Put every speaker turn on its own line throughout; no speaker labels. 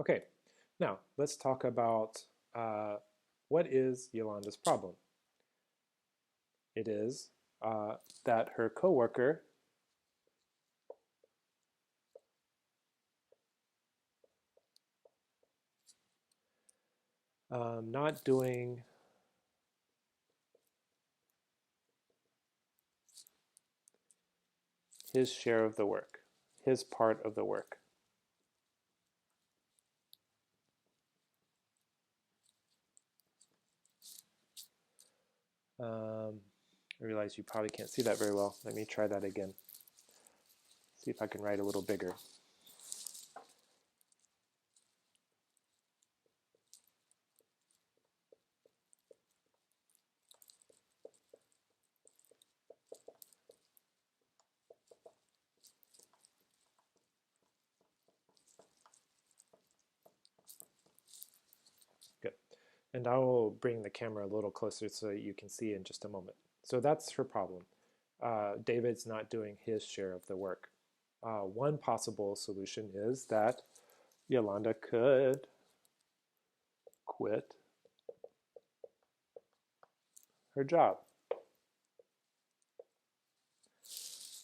Okay, now let's talk about what is Yolanda's problem. It is that her coworker not doing his share of the work, his part of the work. I realize you probably can't see that very well. Let me try that again. See if I can write a little bigger. Good. And I will bring the camera a little closer so you can see in just a moment. So that's her problem. David's not doing his share of the work. One possible solution is that Yolanda could quit her job.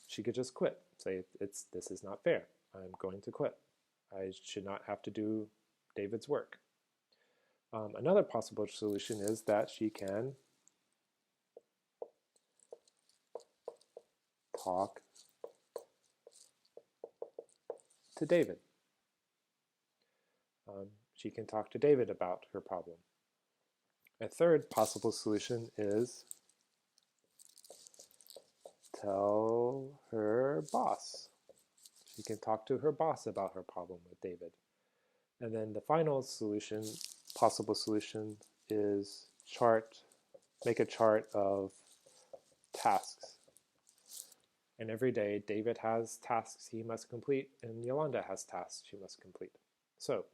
She could just quit. Say, this is not fair. I'm going to quit. I should not have to do David's work. Another possible solution is that she can talk to David. She can talk to David about her problem. A third possible solution is tell her boss. She can talk to her boss about her problem with David. And then the final solution, possible solution, is make a chart of tasks. And every day, David has tasks he must complete, and Yolanda has tasks she must complete. So,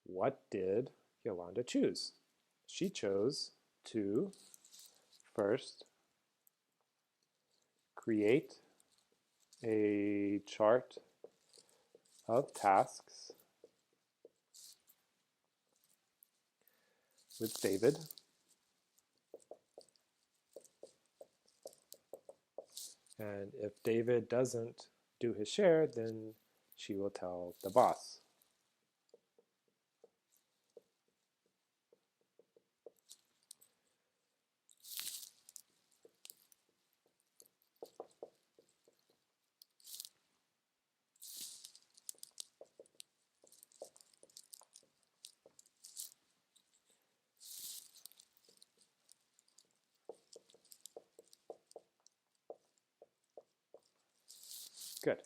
what did Yolanda choose? She chose to first create a chart of tasks with David. And if David doesn't do his share, then she will tell the boss. Good.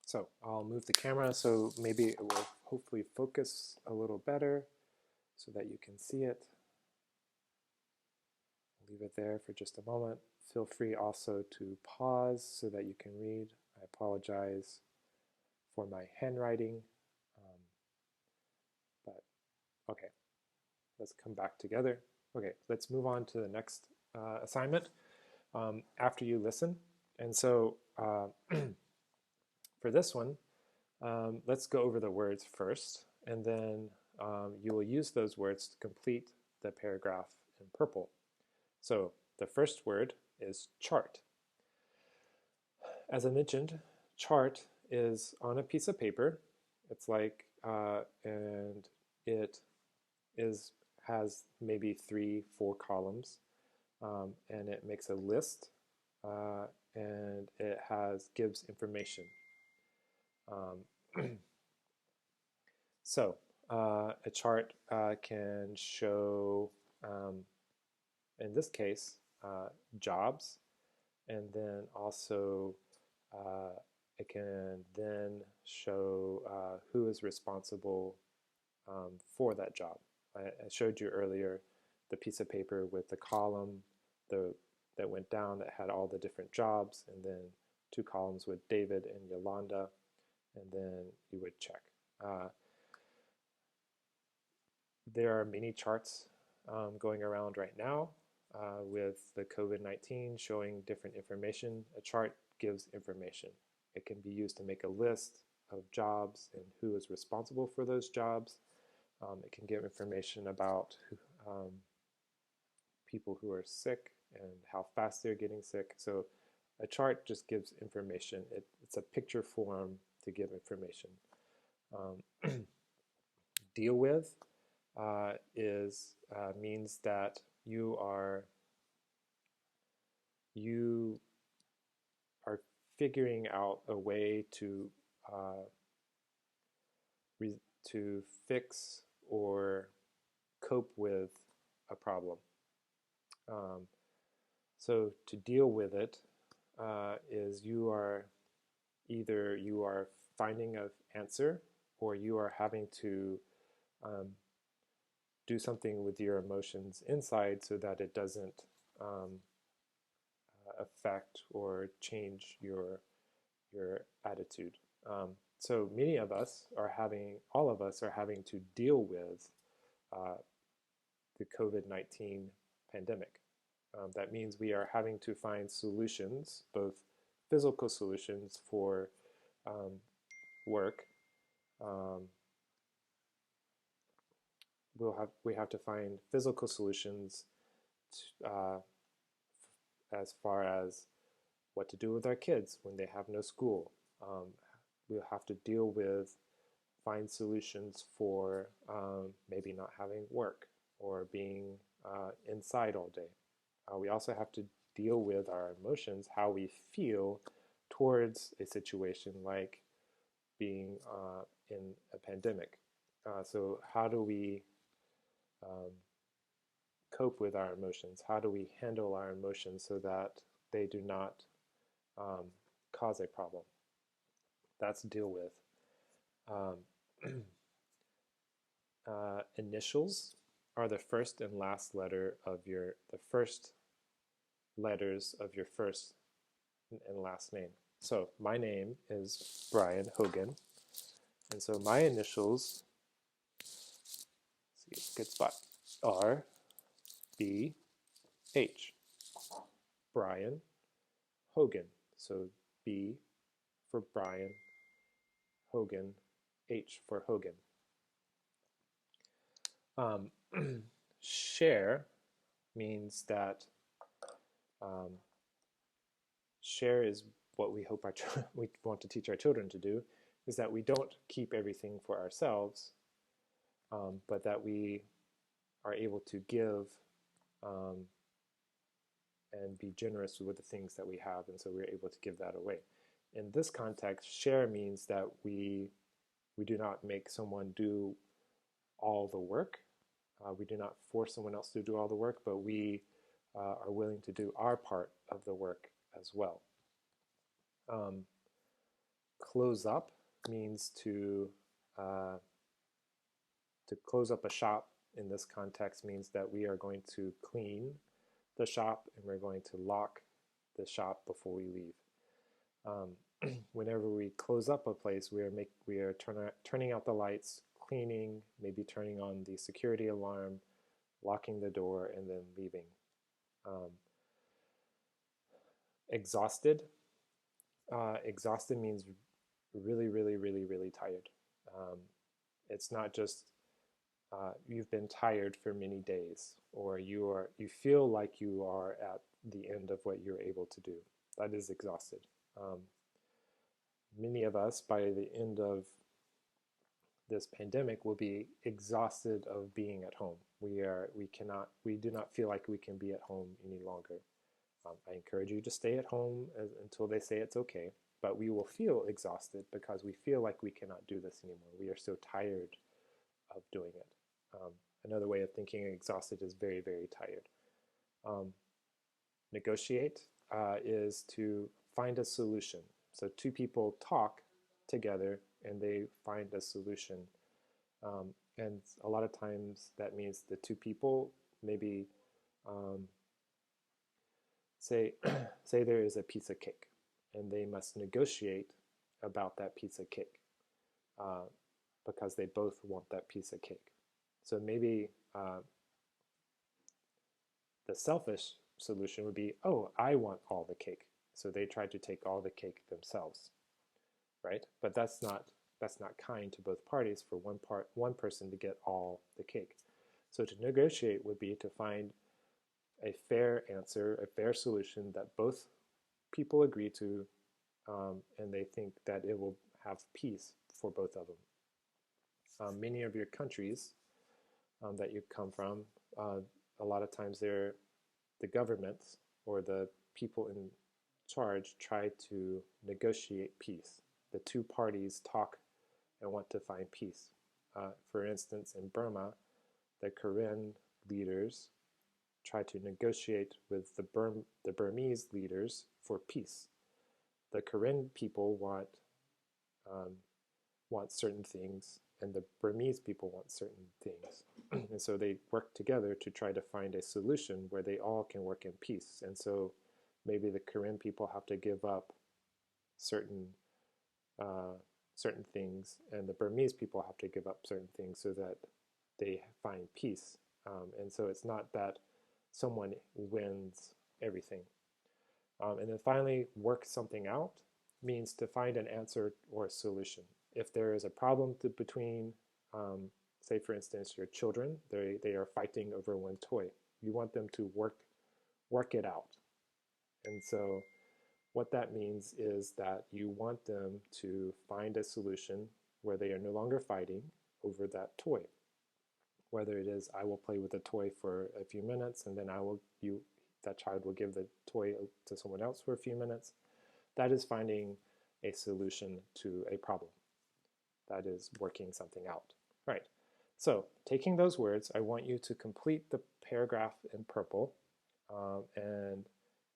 So I'll move the camera so maybe it will hopefully focus a little better so that you can see it. Leave it there for just a moment. Feel free also to pause so that you can read. I apologize for my handwriting, but okay, let's come back together. Okay, let's move on to the next assignment after you listen. And so for this one, let's go over the words first, and then you will use those words to complete the paragraph in purple. So the first word is chart. As I mentioned, chart is on a piece of paper. It's like, and it has maybe 3-4 columns, and it makes a list, and it gives information. So a chart can show, in this case, jobs, and then also it can then show who is responsible for that job. I showed you earlier the piece of paper with the column that went down that had all the different jobs, and then 2 columns with David and Yolanda, and then you would check. There are many charts going around right now with the COVID-19 showing different information. A chart gives information. It can be used to make a list. of jobs and who is responsible for those jobs. It can give information about people who are sick and how fast they're getting sick. So a chart just gives information. It's a picture form to give information. Deal with means that you are figuring out a way to to fix or cope with a problem. So to deal with it is you are finding an answer, or you are having to do something with your emotions inside so that it doesn't affect or change your attitude. So many of us are all of us are having to deal with the COVID-19 pandemic. That means we are having to find solutions, both physical solutions for work. We have to find physical solutions as far as what to do with our kids when they have no school. We'll have to find solutions for maybe not having work or being inside all day. We also have to deal with our emotions, how we feel towards a situation like being in a pandemic. So how do we cope with our emotions? How do we handle our emotions so that they do not cause a problem? That's deal with. Initials are the first and last letter of the first letters of your first and last name. So my name is Brian Hogan, and so my initials, let's see, good spot, are B H. Brian Hogan. So B for Brian, Hogan, H for Hogan. Share means that share is what we hope we want to teach our children to do, is that we don't keep everything for ourselves, but that we are able to give and be generous with the things that we have, and so we're able to give that away. In this context, share means that we do not make someone do all the work. We do not force someone else to do all the work, but we are willing to do our part of the work as well. Close up means to close up a shop. In this context means that we are going to clean the shop and we're going to lock the shop before we leave. Whenever we close up a place, we are turning out the lights, cleaning, maybe turning on the security alarm, locking the door, and then leaving. Exhausted. Exhausted means really, really, really, really tired. It's not just you've been tired for many days, or you feel like you are at the end of what you're able to do. That is exhausted. Many of us, by the end of this pandemic, will be exhausted of being at home. We do not feel like we can be at home any longer. I encourage you to stay at home until they say it's okay, but we will feel exhausted because we feel like we cannot do this anymore. We are so tired of doing it. Another way of thinking exhausted is very, very tired. Negotiate is to find a solution. So two people talk together and they find a solution. And a lot of times that means the two people maybe say there is a piece of cake and they must negotiate about that piece of cake because they both want that piece of cake. So maybe the selfish solution would be, oh, I want all the cake. So they try to take all the cake themselves, right? But that's not that's not kind to both parties for one person to get all the cake. So to negotiate would be to find a fair answer, a fair solution that both people agree to, and they think that it will have peace for both of them. Many of your countries that you come from, a lot of times they're the governments or the people in charge try to negotiate peace. The two parties talk and want to find peace. For instance, in Burma, the Karen leaders try to negotiate with the Burmese leaders for peace. The Karen people want certain things, and the Burmese people want certain things. And so they work together to try to find a solution where they all can work in peace. And so maybe the Karen people have to give up certain things, and the Burmese people have to give up certain things so that they find peace. And so it's not that someone wins everything. And then finally, work something out means to find an answer or a solution. If there is a problem between, say for instance, your children, they are fighting over one toy. You want them to work it out. And so what that means is that you want them to find a solution where they are no longer fighting over that toy. Whether it is I will play with the toy for a few minutes and then that child will give the toy to someone else for a few minutes. That is finding a solution to a problem. That is working something out. Right. So taking those words, I want you to complete the paragraph in purple. And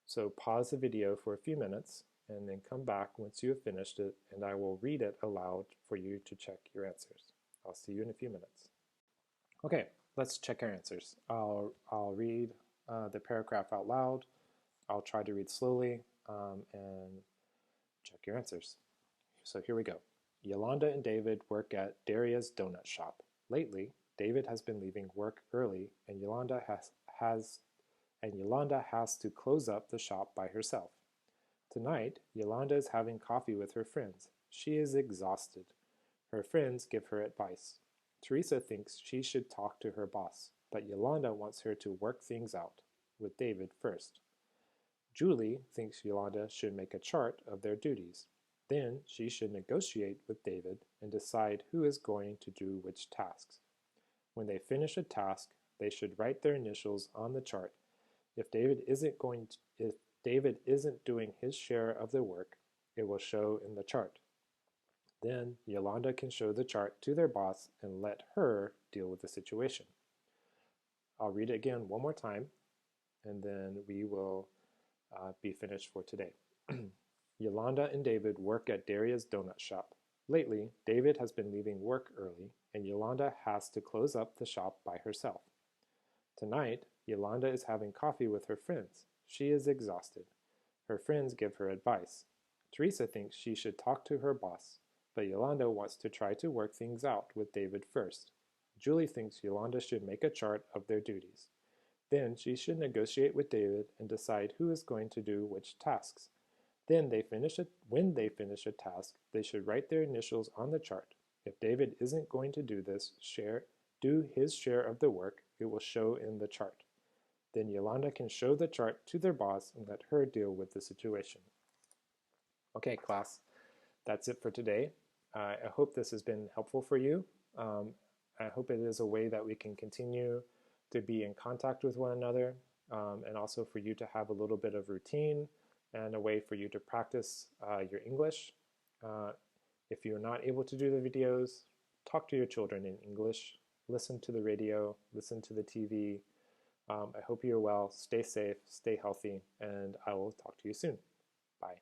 so pause the video for a few minutes and then come back once you have finished it, and I will read it aloud for you to check your answers. I'll see you in a few minutes. Okay, let's check our answers. I'll read the paragraph out loud. I'll try to read slowly and check your answers. So here we go. Yolanda and David work at Daria's donut shop. Lately, David has been leaving work early, and Yolanda has to close up the shop by herself. Tonight, Yolanda is having coffee with her friends. She is exhausted. Her friends give her advice. Teresa thinks she should talk to her boss, but Yolanda wants her to work things out with David first. Julie thinks Yolanda should make a chart of their duties. Then she should negotiate with David and decide who is going to do which tasks. When they finish a task, they should write their initials on the chart. If David isn't doing his share of the work, it will show in the chart. Then Yolanda can show the chart to their boss and let her deal with the situation. I'll read it again one more time, and then we will be finished for today. Yolanda and David work at Daria's donut shop. Lately, David has been leaving work early, and Yolanda has to close up the shop by herself. Tonight, Yolanda is having coffee with her friends. She is exhausted. Her friends give her advice. Teresa thinks she should talk to her boss, but Yolanda wants to try to work things out with David first. Julie thinks Yolanda should make a chart of their duties. Then she should negotiate with David and decide who is going to do which tasks. Then when they finish a task, they should write their initials on the chart. If David isn't going to do his share of the work, it will show in the chart. Then Yolanda can show the chart to their boss and let her deal with the situation. Okay, class, that's it for today. I hope this has been helpful for you. I hope it is a way that we can continue to be in contact with one another, and also for you to have a little bit of routine and a way for you to practice your English. If you're not able to do the videos, talk to your children in English, listen to the radio, listen to the TV. I hope you're well, stay safe, stay healthy, and I will talk to you soon. Bye.